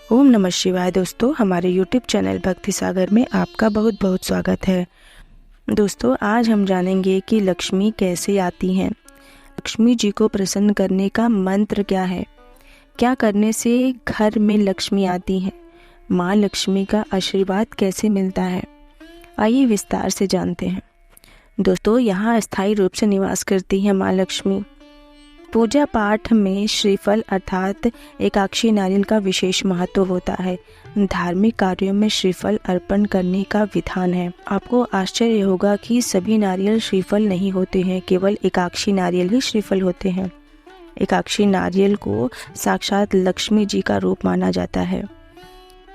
ओम नमः शिवाय। दोस्तों, हमारे यूट्यूब चैनल भक्ति सागर में आपका बहुत बहुत स्वागत है। दोस्तों, आज हम जानेंगे कि लक्ष्मी कैसे आती हैं, लक्ष्मी जी को प्रसन्न करने का मंत्र क्या है, क्या करने से घर में लक्ष्मी आती है, माँ लक्ष्मी का आशीर्वाद कैसे मिलता है। आइए विस्तार से जानते हैं। दोस्तों, यहाँ अस्थायी रूप से निवास करती है माँ लक्ष्मी। पूजा पाठ में श्रीफल अर्थात एकाक्षी नारियल का विशेष महत्व होता है। धार्मिक कार्यों में श्रीफल अर्पण करने का विधान है। आपको आश्चर्य होगा कि सभी नारियल श्रीफल नहीं होते हैं, केवल एकाक्षी नारियल ही श्रीफल होते हैं। एकाक्षी नारियल को साक्षात लक्ष्मी जी का रूप माना जाता है।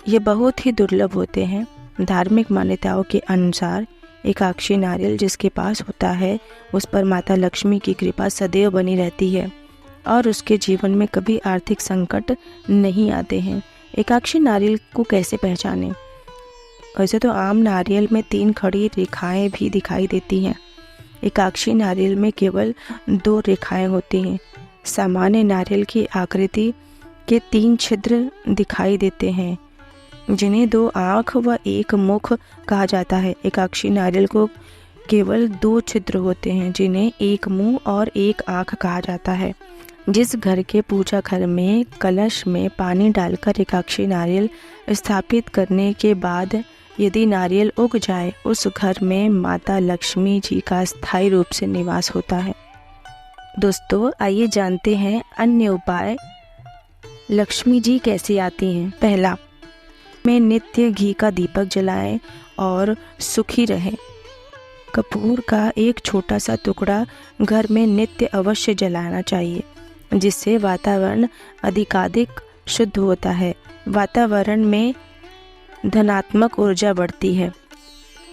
ये बहुत ही दुर्लभ होते हैं। धार्मिक मान्यताओं के अनुसार एकाक्षी नारियल जिसके पास होता है उस पर माता लक्ष्मी की कृपा सदैव बनी रहती है और उसके जीवन में कभी आर्थिक संकट नहीं आते हैं। एकाक्षी नारियल को कैसे पहचानें? वैसे तो आम नारियल में 3 खड़ी रेखाएं भी दिखाई देती हैं। एकाक्षी नारियल में केवल 2 रेखाएं होती हैं। सामान्य नारियल की आकृति के 3 छिद्र दिखाई देते हैं, जिन्हें 2 आँख व 1 मुख कहा जाता है। एकाक्षी नारियल को केवल 2 छिद्र होते हैं, जिन्हें 1 मुंह और 1 आँख कहा जाता है। जिस घर के पूजा घर में कलश में पानी डालकर एकाक्षी नारियल स्थापित करने के बाद यदि नारियल उग जाए, उस घर में माता लक्ष्मी जी का स्थायी रूप से निवास होता है। दोस्तों, आइए जानते हैं अन्य उपाय लक्ष्मी जी कैसे आती हैं। पहला, में नित्य घी का दीपक जलाएं और सुखी रहें। कपूर का एक छोटा सा टुकड़ा घर में नित्य अवश्य जलाना चाहिए, जिससे वातावरण अधिकाधिक शुद्ध होता है। वातावरण में धनात्मक ऊर्जा बढ़ती है।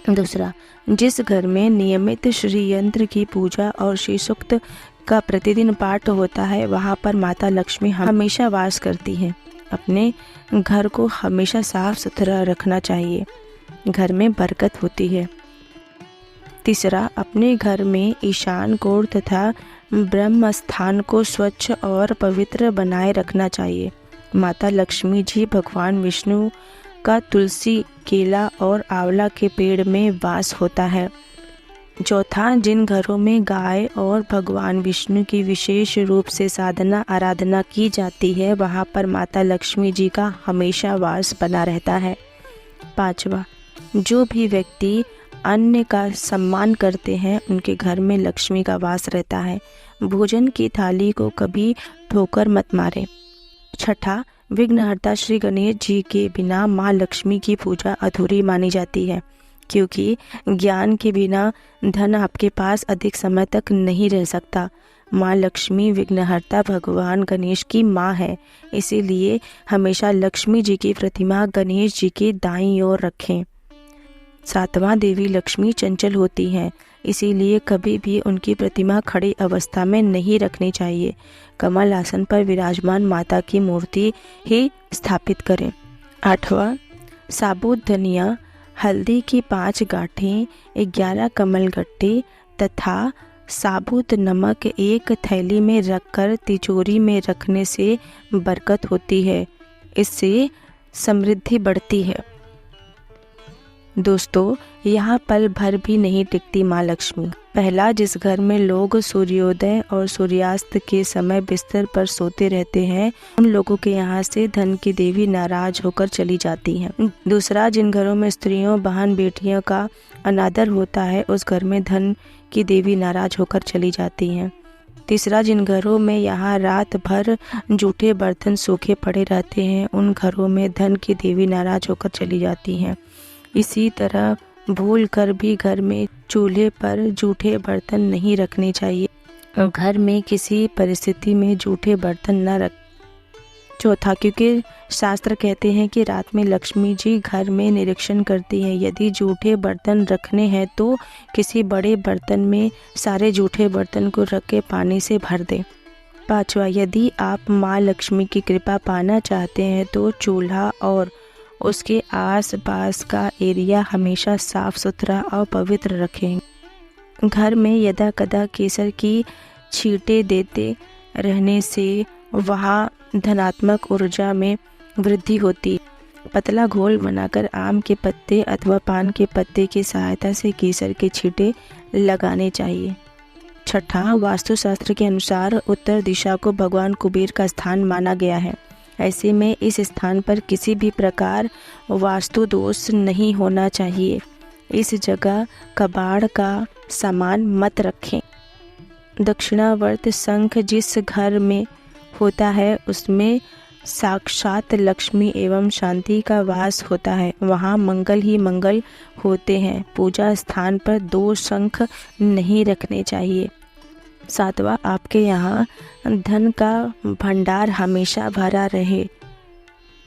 दूसरा, जिस घर में नियमित श्री यंत्र की पूजा और श्री सूक्त का प्रतिदिन पाठ होता है, वहाँ पर माता लक्ष्मी हमेशा वास करती है। अपने घर को हमेशा साफ सुथरा रखना चाहिए, घर में बरकत होती है। तीसरा, अपने घर में ईशान कोण तथा ब्रह्म स्थान को स्वच्छ और पवित्र बनाए रखना चाहिए। माता लक्ष्मी जी भगवान विष्णु का तुलसी, केला और आंवला के पेड़ में वास होता है। चौथा, जिन घरों में गाय और भगवान विष्णु की विशेष रूप से साधना आराधना की जाती है, वहाँ पर माता लक्ष्मी जी का हमेशा वास बना रहता है। 5वां, जो भी व्यक्ति अन्य का सम्मान करते हैं, उनके घर में लक्ष्मी का वास रहता है। भोजन की थाली को कभी ठोकर मत मारें। 6ठा, विघ्नहर्ता श्री गणेश जी के बिना माँ लक्ष्मी की पूजा अधूरी मानी जाती है, क्योंकि ज्ञान के बिना धन आपके पास अधिक समय तक नहीं रह सकता। माँ लक्ष्मी विघ्नहर्ता भगवान गणेश की माँ है, इसीलिए हमेशा लक्ष्मी जी की प्रतिमा गणेश जी के दाईं ओर रखें। 7वां, देवी लक्ष्मी चंचल होती हैं, इसीलिए कभी भी उनकी प्रतिमा खड़ी अवस्था में नहीं रखनी चाहिए। कमल आसन पर विराजमान माता की मूर्ति ही स्थापित करें। 8वां, साबुत धनिया, हल्दी की 5 गांठें, 11 कमल गट्टे तथा साबुत नमक एक थैली में रखकर तिजोरी में रखने से बरकत होती है, इससे समृद्धि बढ़ती है। दोस्तों, यहाँ पल भर भी नहीं टिकती माँ लक्ष्मी। पहला, जिस घर में लोग सूर्योदय और सूर्यास्त के समय बिस्तर पर सोते रहते हैं, उन लोगों के यहाँ से धन की देवी नाराज होकर चली जाती हैं। दूसरा, जिन घरों में स्त्रियों, बहन, बेटियों का अनादर होता है, उस घर में धन की देवी नाराज होकर चली जाती हैं। तीसरा, जिन घरों में यहाँ रात भर जूठे बर्तन सूखे पड़े रहते हैं, उन घरों में धन की देवी नाराज होकर चली जाती हैं। इसी तरह भूल कर भी घर में चूल्हे पर जूठे बर्तन नहीं रखने चाहिए। घर में किसी परिस्थिति में जूठे बर्तन न रख। चौथा, क्योंकि शास्त्र कहते हैं कि रात में लक्ष्मी जी घर में निरीक्षण करती हैं। यदि जूठे बर्तन रखने हैं तो किसी बड़े बर्तन में सारे जूठे बर्तन को रख के पानी से भर दें। 5वां, यदि आप माँ लक्ष्मी की कृपा पाना चाहते हैं तो चूल्हा और उसके आसपास का एरिया हमेशा साफ सुथरा और पवित्र रखें। घर में यदा कदा केसर की छींटे देते रहने से वहाँ धनात्मक ऊर्जा में वृद्धि होती है। पतला घोल बनाकर आम के पत्ते अथवा पान के पत्ते की सहायता से केसर के छींटे लगाने चाहिए। छठा, वास्तुशास्त्र के अनुसार उत्तर दिशा को भगवान कुबेर का स्थान माना गया है। ऐसे में इस स्थान पर किसी भी प्रकार वास्तु दोष नहीं होना चाहिए। इस जगह कबाड़ का सामान मत रखें। दक्षिणावर्त शंख जिस घर में होता है उसमें साक्षात लक्ष्मी एवं शांति का वास होता है। वहाँ मंगल ही मंगल होते हैं। पूजा स्थान पर 2 शंख नहीं रखने चाहिए। 7वां, आपके यहाँ धन का भंडार हमेशा भरा रहे।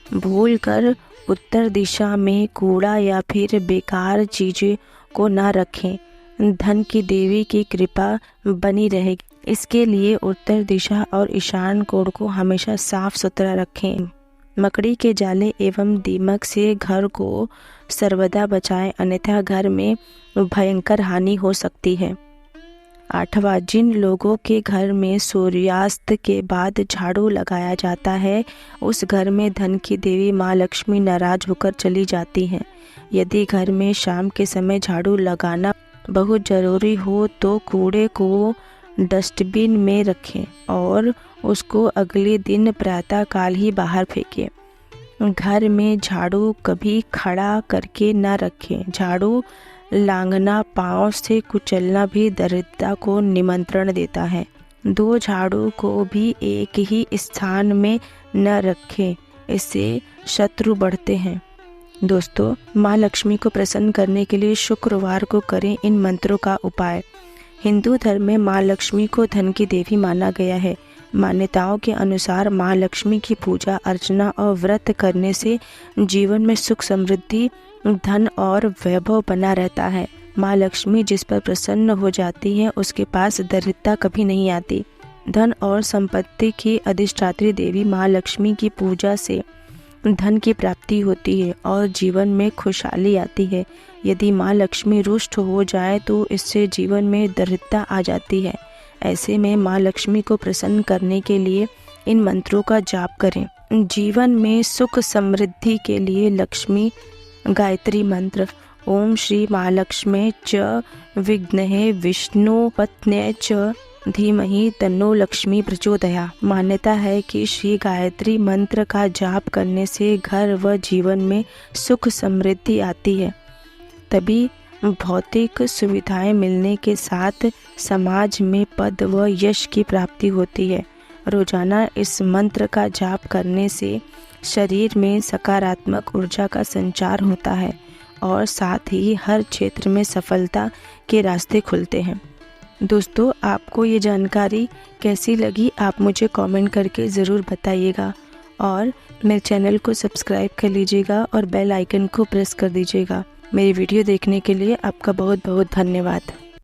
भूल कर उत्तर दिशा में कूड़ा या फिर बेकार चीज़ें को न रखें। धन की देवी की कृपा बनी रहेगी। इसके लिए उत्तर दिशा और ईशान कोण को हमेशा साफ सुथरा रखें। मकड़ी के जाले एवं दीमक से घर को सर्वदा बचाएं, अन्यथा घर में भयंकर हानि हो सकती है। 8वां, जिन लोगों के घर में सूर्यास्त के बाद झाड़ू लगाया जाता है उस घर में धन की देवी माँ लक्ष्मी नाराज होकर चली जाती हैं। यदि घर में शाम के समय झाड़ू लगाना बहुत ज़रूरी हो तो कूड़े को डस्टबिन में रखें और उसको अगले दिन प्रातःकाल ही बाहर फेंकें। घर में झाड़ू कभी खड़ा करके न रखें। झाड़ू लांघना, पाँव से कुचलना भी दरिद्रता को निमंत्रण देता है। 2 झाड़ू को भी एक ही स्थान में न रखें, इससे शत्रु बढ़ते हैं। दोस्तों, माँ लक्ष्मी को प्रसन्न करने के लिए शुक्रवार को करें इन मंत्रों का उपाय। हिंदू धर्म में माँ लक्ष्मी को धन की देवी माना गया है। मान्यताओं के अनुसार माँ लक्ष्मी की पूजा अर्चना और व्रत करने से जीवन में सुख समृद्धि, धन और वैभव बना रहता है। माँ लक्ष्मी जिस पर प्रसन्न हो जाती है उसके पास दरिद्रता कभी नहीं आती। धन और संपत्ति की अधिष्ठात्री देवी माँ लक्ष्मी की पूजा से धन की प्राप्ति होती है और जीवन में खुशहाली आती है। यदि माँ लक्ष्मी रुष्ट हो जाए तो इससे जीवन में दरिद्रता आ जाती है। ऐसे में माँ लक्ष्मी को प्रसन्न करने के लिए इन मंत्रों का जाप करें। जीवन में सुख समृद्धि के लिए लक्ष्मी गायत्री मंत्र। ओम श्री महालक्ष्मी च विघ्नहे विष्णु पत्न्यै च धीमहि तन्नो लक्ष्मी प्रचोदयात्। मान्यता है कि श्री गायत्री मंत्र का जाप करने से घर व जीवन में सुख समृद्धि आती है। तभी भौतिक सुविधाएं मिलने के साथ समाज में पद व यश की प्राप्ति होती है। रोजाना इस मंत्र का जाप करने से शरीर में सकारात्मक ऊर्जा का संचार होता है और साथ ही हर क्षेत्र में सफलता के रास्ते खुलते हैं। दोस्तों, आपको ये जानकारी कैसी लगी आप मुझे कमेंट करके ज़रूर बताइएगा और मेरे चैनल को सब्सक्राइब कर लीजिएगा और बेल आइकन को प्रेस कर दीजिएगा। मेरी वीडियो देखने के लिए आपका बहुत बहुत धन्यवाद।